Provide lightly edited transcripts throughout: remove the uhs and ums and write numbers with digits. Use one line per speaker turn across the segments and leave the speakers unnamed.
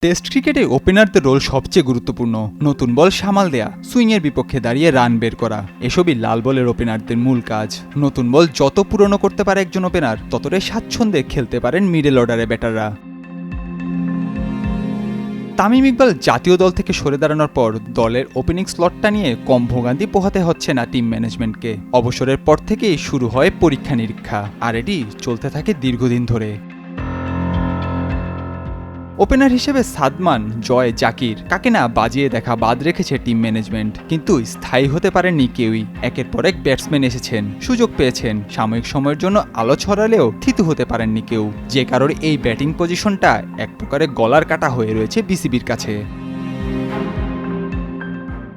Test ক্রিকেটে ওপেনারদের role সবচেয়ে গুরুত্বপূর্ণ। নতুন বল সামাল দেয়া, সুইংয়ের বিপক্ষে দাঁড়িয়ে রান বের করা, এসবই লাল বলের ওপেনারদের মূল কাজ। নতুন বল যত পুরনো করতে পারে একজন ওপেনার, ততটাই স্বাচ্ছন্দ্যে খেলতে পারেন মিডল অর্ডারে ব্যাটাররা। তামিম ইকবাল জাতীয় দল থেকে সরে দাঁড়ানোর পর দলের ওপেনিং স্লটটা নিয়ে কম ভোগান্তি পোহাতে হচ্ছে না টিম ম্যানেজমেন্টকে। অবসরের পর থেকেই শুরু হয় পরীক্ষা নিরীক্ষা, আর এটি চলতে থাকে দীর্ঘদিন ধরে। ওপেনার হিসেবে সাদমান, জয়, জাকির কাকে না বাজিয়ে দেখা বাদ রেখেছে টিম ম্যানেজমেন্ট, কিন্তু স্থায়ী হতে পারেননি কেউই। একের পর এক ব্যাটসম্যান এসেছেন, সুযোগ পেয়েছেন, সাময়িক সময়ের জন্য আলো ছড়ালেও থিতু হতে পারেননি কেউ, যে কারণে এই ব্যাটিং পজিশনটা এক প্রকারে গলার কাটা হয়ে রয়েছে বিসিবির কাছে।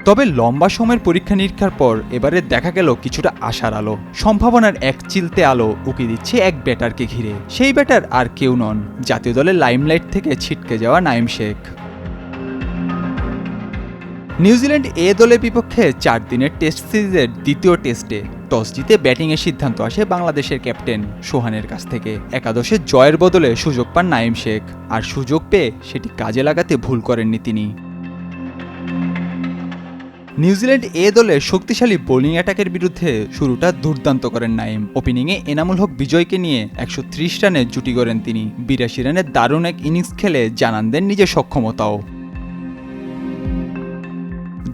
তবে লম্বা সময়ের পরীক্ষা নিরীক্ষার পর এবারে দেখা গেল কিছুটা আশার আলো। সম্ভাবনার এক চিলতে আলো উকি দিচ্ছে এক ব্যাটারকে ঘিরে। সেই ব্যাটার আর কেউ নন, জাতীয় দলের লাইমলাইট থেকে ছিটকে যাওয়া নাঈম শেখ। নিউজিল্যান্ড এ দলের বিপক্ষে 4 দিনের টেস্ট সিরিজের দ্বিতীয় টেস্টে টস জিতে ব্যাটিংয়ের সিদ্ধান্ত আসে বাংলাদেশের ক্যাপ্টেন সোহানের কাছ থেকে। একাদশে জয়ের বদলে সুযোগ পান নাঈম শেখ, আর সুযোগ পেয়ে সেটি কাজে লাগাতে ভুল করেননি তিনি। নিউজিল্যান্ড এ দলের শক্তিশালী বোলিং অ্যাটাকের বিরুদ্ধে শুরুটা দুর্দান্ত করেন নাঈম। ওপেনিংয়ে এনামুল হক বিজয়কে নিয়ে 130 রানে জুটি গড়েন তিনি। 82 রানের দারুণ এক ইনিংস খেলে জানান দেন নিজের সক্ষমতাও।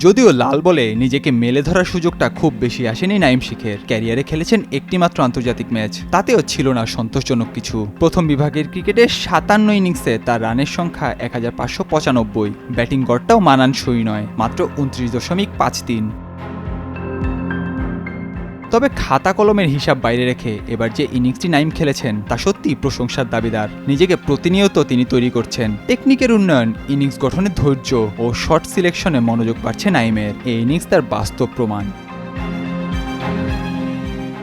যদিও লাল বলে নিজেকে মেলে ধরার সুযোগটা খুব বেশি আসেনি নাঈম শেখের। ক্যারিয়ারে খেলেছেন একটিমাত্র আন্তর্জাতিক ম্যাচ, তাতেও ছিল না সন্তোষজনক কিছু। প্রথম বিভাগের ক্রিকেটে 57 ইনিংসে তার রানের সংখ্যা 1595। ব্যাটিং গড়টাও মানানসই নয়, মাত্র 29.53। তবে খাতা কলমের হিসাব বাইরে রেখে এবার যে ইনিংসটি নাঈম খেলেছেন তা সত্যি প্রশংসার দাবিদার। নিজেকে প্রতিনিয়ত তিনি তৈরি করছেন। টেকনিকের উন্নয়ন, ইনিংস গঠনে ধৈর্য ও শট সিলেকশনে মনোযোগ বাড়ছে নাঈমের। এই ইনিংস তার বাস্তব প্রমাণ।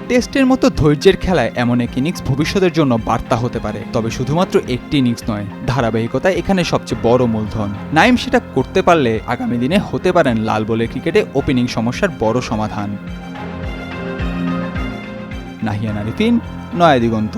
টেস্টের মতো ধৈর্যের খেলায় এমন এক ইনিংস ভবিষ্যতের জন্য বার্তা হতে পারে। তবে শুধুমাত্র একটি ইনিংস নয়, ধারাবাহিকতা এখানে সবচেয়ে বড় মূলধন। নাঈম সেটা করতে পারলে আগামী দিনে হতে পারেন লাল বলের ক্রিকেটে ওপেনিং সমস্যার বড় সমাধান। নাহিয়ান আরিফিন, নয়া দিগন্ত।